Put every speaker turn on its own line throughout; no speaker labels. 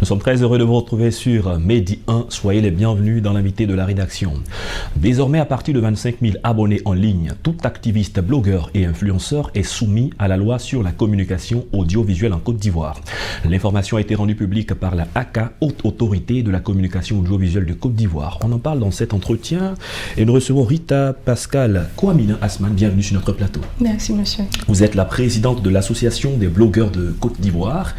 Nous sommes très heureux de vous retrouver sur Medi 1. Soyez les bienvenus dans l'invité de la rédaction. Désormais, à partir de 25 000 abonnés en ligne, tout activiste, blogueur et influenceur est soumis à la loi sur la communication audiovisuelle en Côte d'Ivoire. L'information a été rendue publique par la ACA, Haute Autorité de la Communication Audiovisuelle de Côte d'Ivoire. On en parle dans cet entretien et nous recevons Rita Pascal Kwamina Asman. Bienvenue sur notre plateau.
Merci, monsieur.
Vous êtes la présidente de l'Association des blogueurs de Côte d'Ivoire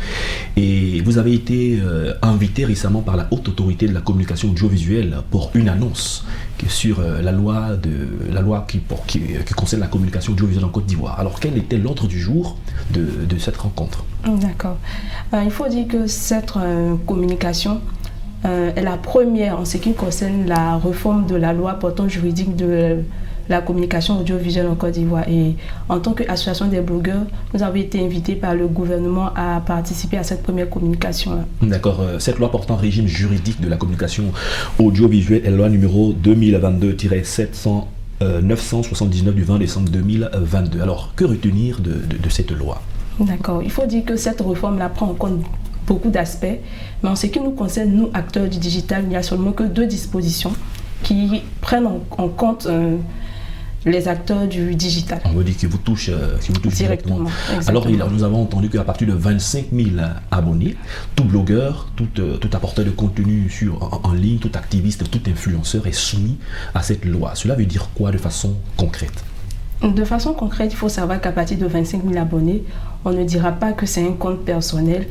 et vous avez été invitée récemment par la Haute Autorité de la Communication Audiovisuelle pour une annonce sur la loi qui concerne la communication audiovisuelle en Côte d'Ivoire. Alors, quel était l'ordre du jour de cette rencontre?
D'accord. Il faut dire que cette communication est la première en ce qui concerne la réforme de la loi portant juridique de la communication audiovisuelle en Côte d'Ivoire. Et en tant qu'association des blogueurs, nous avons été invités par le gouvernement à participer à cette première communication-là.
D'accord. Cette loi portant régime juridique de la communication audiovisuelle est la loi numéro 2022-979 du 20 décembre 2022. Alors, que retenir de cette loi?
D'accord. Il faut dire que cette réforme-là prend en compte beaucoup d'aspects, mais en ce qui nous concerne, nous, acteurs du digital, il n'y a seulement que 2 dispositions qui prennent en compte les acteurs du digital.
On me dit qu'ils vous touchent directement. Alors, nous avons entendu qu'à partir de 25 000 abonnés, tout blogueur, tout apporteur de contenu en ligne, tout activiste, tout influenceur est soumis à cette loi. Cela veut dire quoi de façon concrète?
De façon concrète, il faut savoir qu'à partir de 25 000 abonnés, on ne dira pas que c'est un compte personnel.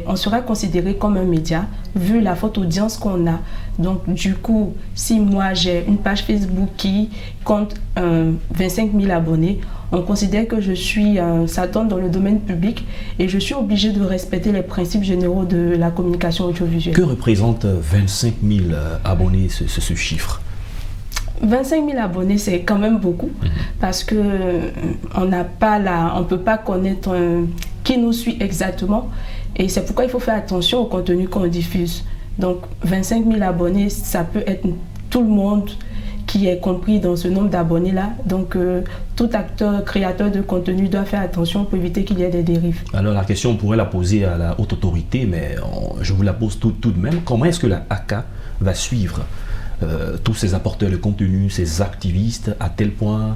On sera considéré comme un média, vu la forte audience qu'on a. Donc, du coup, si moi j'ai une page Facebook qui compte 25 000 abonnés, on considère que ça tombe dans le domaine public et je suis obligée de respecter les principes généraux de la communication audiovisuelle.
Que représente 25 000 abonnés, ce chiffre?
25 000 abonnés, c'est quand même beaucoup parce que on ne peut pas connaître qui nous suit exactement et c'est pourquoi il faut faire attention au contenu qu'on diffuse. Donc 25 000 abonnés, ça peut être tout le monde qui est compris dans ce nombre d'abonnés là. Donc tout acteur, créateur de contenu doit faire attention pour éviter qu'il y ait des dérives. Alors
la question, on pourrait la poser à la haute autorité, mais je vous la pose tout de même. Comment est-ce que la ACA va suivre tous ces apporteurs de contenu, ces activistes, à tel point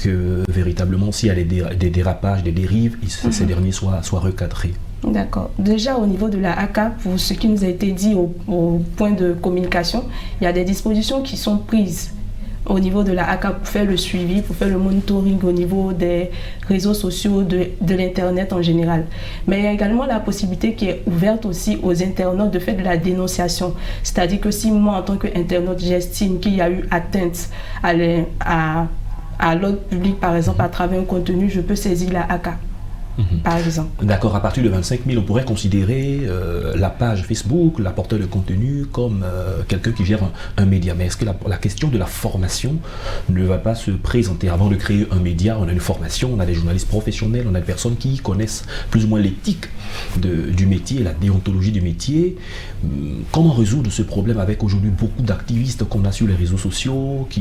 que véritablement s'il y a des dérapages, des dérives, ces derniers soient recadrés?
D'accord. Déjà au niveau de la ACA, pour ce qui nous a été dit au point de communication, il y a des dispositions qui sont prises au niveau de la ACA pour faire le suivi, pour faire le monitoring au niveau des réseaux sociaux, de l'Internet en général. Mais il y a également la possibilité qui est ouverte aussi aux internautes de faire de la dénonciation. C'est-à-dire que si moi, en tant qu'internaute, j'estime qu'il y a eu atteinte à l'ordre public, par exemple, à travers un contenu, je peux saisir la ACA. Par exemple.
D'accord, à partir de 25 000, on pourrait considérer la page Facebook, l'apporteur de contenu, comme quelqu'un qui gère un média. Mais est-ce que la question de la formation ne va pas se présenter? Avant de créer un média, on a une formation, on a des journalistes professionnels, on a des personnes qui connaissent plus ou moins l'éthique du métier, la déontologie du métier. Comment résoudre ce problème avec aujourd'hui beaucoup d'activistes qu'on a sur les réseaux sociaux qui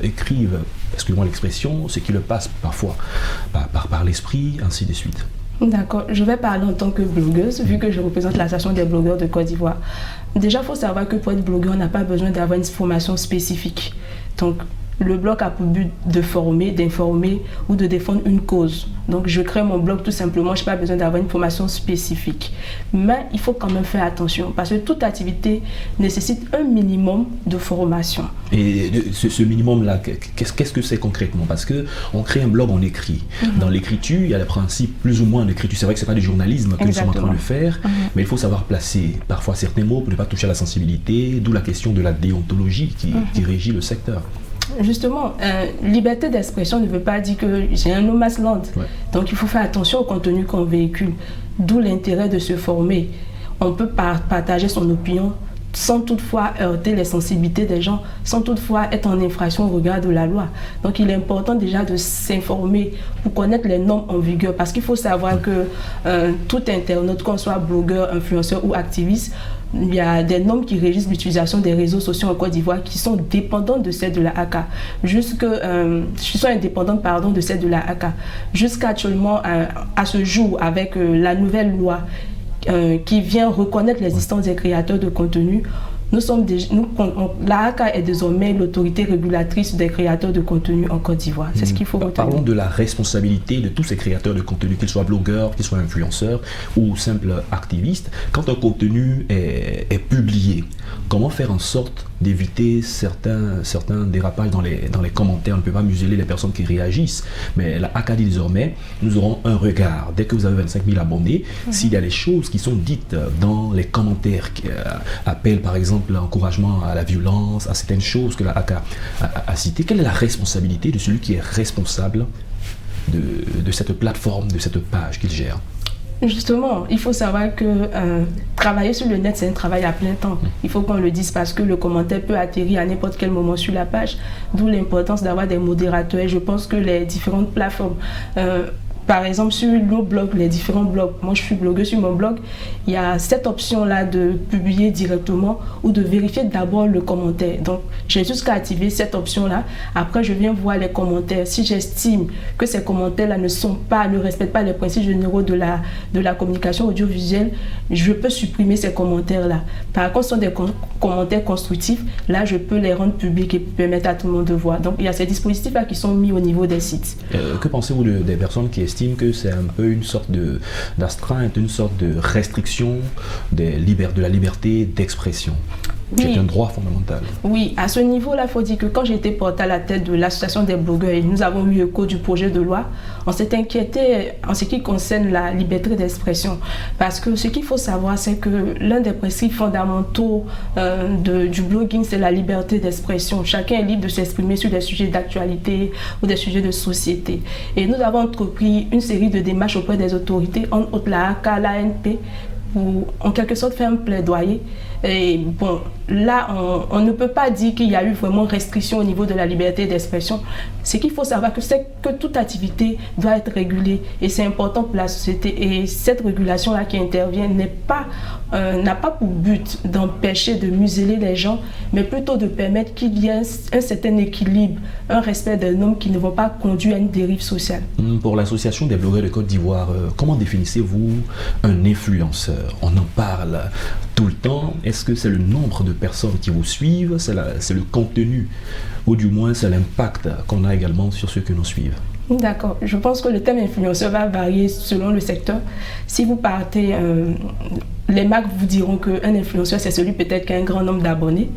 écrivent, excusez-moi l'expression, ce qui leur passe parfois par l'esprit, ainsi de suite?
D'accord, je vais parler en tant que blogueuse, vu que je représente l'association des blogueurs de Côte d'Ivoire. Déjà, il faut savoir que pour être blogueur, on n'a pas besoin d'avoir une formation spécifique. Donc, le blog a pour but de former, d'informer ou de défendre une cause. Donc, je crée mon blog tout simplement, je n'ai pas besoin d'avoir une formation spécifique. Mais il faut quand même faire attention parce que toute activité nécessite un minimum de formation.
Et ce minimum-là, qu'est-ce que c'est concrètement? Parce qu'on crée un blog, on écrit. Dans l'écriture, il y a les principes plus ou moins d'écriture. C'est vrai que ce n'est pas du journalisme que nous sommes en train de faire, mais il faut savoir placer parfois certains mots pour ne pas toucher à la sensibilité, d'où la question de la déontologie qui régit le secteur.
Justement, liberté d'expression ne veut pas dire que j'ai un no man's land. Donc il faut faire attention au contenu qu'on véhicule. D'où l'intérêt de se former. On peut partager son opinion sans toutefois heurter les sensibilités des gens, sans toutefois être en infraction au regard de la loi. Donc il est important déjà de s'informer pour connaître les normes en vigueur, parce qu'il faut savoir que tout internaute, qu'on soit blogueur, influenceur ou activiste, il y a des normes qui régissent l'utilisation des réseaux sociaux en Côte d'Ivoire qui sont dépendantes de celles de la ACA. Qui sont indépendantes de celles de la ACA. Jusqu'à actuellement, à ce jour, avec la nouvelle loi qui vient reconnaître l'existence des créateurs de contenu. La ACA est désormais l'autorité régulatrice des créateurs de contenu en Côte d'Ivoire. C'est ce qu'il faut retenir.
Parlons de la responsabilité de tous ces créateurs de contenu, qu'ils soient blogueurs, qu'ils soient influenceurs ou simples activistes. Quand un contenu est publié, comment faire en sorte d'éviter certains dérapages dans les commentaires? On ne peut pas museler les personnes qui réagissent, mais la ACA dit désormais, nous aurons un regard. Dès que vous avez 25 000 abonnés, s'il y a des choses qui sont dites dans les commentaires qui appellent par exemple l'encouragement à la violence, à certaines choses que la ACA a citées, quelle est la responsabilité de celui qui est responsable de cette plateforme, de cette page qu'il gère?
Justement, il faut savoir que travailler sur le net, c'est un travail à plein temps. Il faut qu'on le dise parce que le commentaire peut atterrir à n'importe quel moment sur la page, d'où l'importance d'avoir des modérateurs. Et je pense que les différentes plateformes, par exemple sur nos blogs, les différents blogs, moi je suis blogueuse sur mon blog, il y a cette option-là de publier directement ou de vérifier d'abord le commentaire. Donc j'ai juste qu'à activer cette option-là. Après je viens voir les commentaires. Si j'estime que ces commentaires-là ne respectent pas les principes généraux de la communication audiovisuelle, je peux supprimer ces commentaires-là. Par contre, ce sont des commentaires constructifs. Là, je peux les rendre publics et permettre à tout le monde de voir. Donc il y a ces dispositifs-là qui sont mis au niveau des sites.
Que pensez-vous des personnes qui estiment que c'est un peu une sorte d'astreinte, une sorte de restriction de la liberté d'expression? C'est un droit fondamental.
Oui, à ce niveau-là, il faut dire que quand j'ai été portée à la tête de l'association des blogueurs et nous avons eu écho du projet de loi, on s'est inquiété en ce qui concerne la liberté d'expression. Parce que ce qu'il faut savoir, c'est que l'un des principes fondamentaux du blogging, c'est la liberté d'expression. Chacun est libre de s'exprimer sur des sujets d'actualité ou des sujets de société. Et nous avons entrepris une série de démarches auprès des autorités, entre autres la ACA, l'ANP, pour en quelque sorte faire un plaidoyer. Et bon, là, on ne peut pas dire qu'il y a eu vraiment restriction au niveau de la liberté d'expression. Ce qu'il faut savoir, c'est que toute activité doit être régulée et c'est important pour la société. Et cette régulation-là qui intervient n'a pas pour but d'empêcher, de museler les gens, mais plutôt de permettre qu'il y ait un certain équilibre, un respect des normes qui ne vont pas conduire à une dérive sociale.
Pour l'association des blogueurs de Côte d'Ivoire, comment définissez-vous un influenceur? On en parle tout le temps. Est-ce que c'est le nombre de personnes qui vous suivent, c'est le contenu, ou du moins c'est l'impact qu'on a également sur ceux que nous suivent?
D'accord. Je pense que le terme influenceur va varier selon le secteur. Si vous partez, les marques vous diront qu'un influenceur, c'est celui peut-être qui a un grand nombre d'abonnés.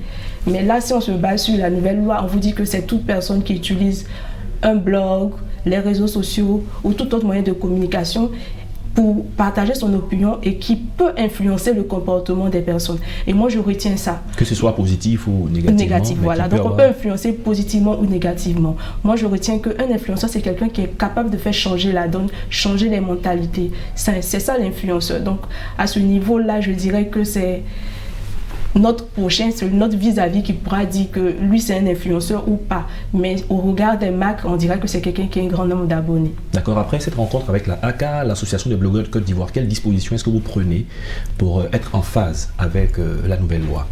Mais là, si on se base sur la nouvelle loi, on vous dit que c'est toute personne qui utilise un blog, les réseaux sociaux ou tout autre moyen de communication pour partager son opinion et qui peut influencer le comportement des personnes. Et moi, je retiens ça.
Que ce soit positif ou négativement.
Négatif, voilà. Donc, on peut influencer positivement ou négativement. Moi, je retiens qu'un influenceur, c'est quelqu'un qui est capable de faire changer la donne, changer les mentalités. C'est ça l'influenceur. Donc, à ce niveau-là, je dirais que c'est notre prochain, c'est notre vis-à-vis qui pourra dire que lui c'est un influenceur ou pas. Mais au regard des marques, on dirait que c'est quelqu'un qui a un grand nombre d'abonnés. D'accord.
Après cette rencontre avec la ACA, l'association des blogueurs de Côte d'Ivoire, quelles dispositions est-ce que vous prenez pour être en phase avec la nouvelle loi?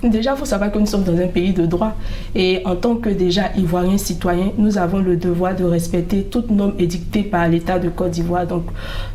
Déjà, il faut savoir que nous sommes dans un pays de droit et en tant que déjà Ivoiriens citoyens, nous avons le devoir de respecter toute norme édictée par l'État de Côte d'Ivoire. Donc,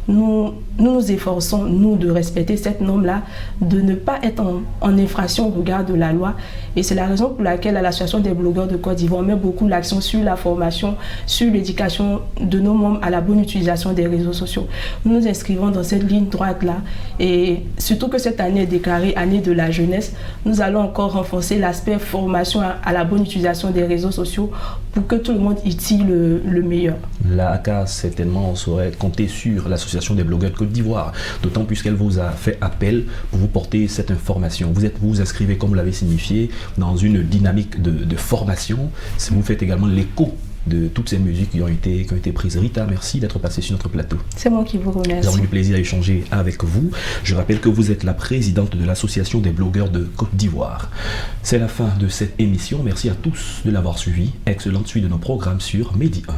nous nous efforçons, nous, de respecter cette norme-là, de ne pas être en infraction au regard de la loi. Et c'est la raison pour laquelle à l'association des blogueurs de Côte d'Ivoire, on met beaucoup l'accent sur la formation, sur l'éducation de nos membres à la bonne utilisation des réseaux sociaux. Nous nous inscrivons dans cette ligne droite-là et surtout que cette année est déclarée année de la jeunesse, nous allons encore renforcer l'aspect formation à la bonne utilisation des réseaux sociaux pour que tout le monde y tire le meilleur.
La ACA, certainement, on saurait compter sur l'association des blogueurs de Côte d'Ivoire, d'autant plus qu'elle vous a fait appel pour vous porter cette information. Vous vous inscrivez, comme vous l'avez signifié, dans une dynamique de formation. Vous faites également l'écho de toutes ces musiques qui ont été prises. Rita, merci d'être passée sur notre plateau.
C'est moi qui vous remercie.
Nous avons eu le plaisir d'échanger avec vous. Je rappelle que vous êtes la présidente de l'association des blogueurs de Côte d'Ivoire. C'est la fin de cette émission. Merci à tous de l'avoir suivi. Excellente suite de nos programmes sur Medi 1.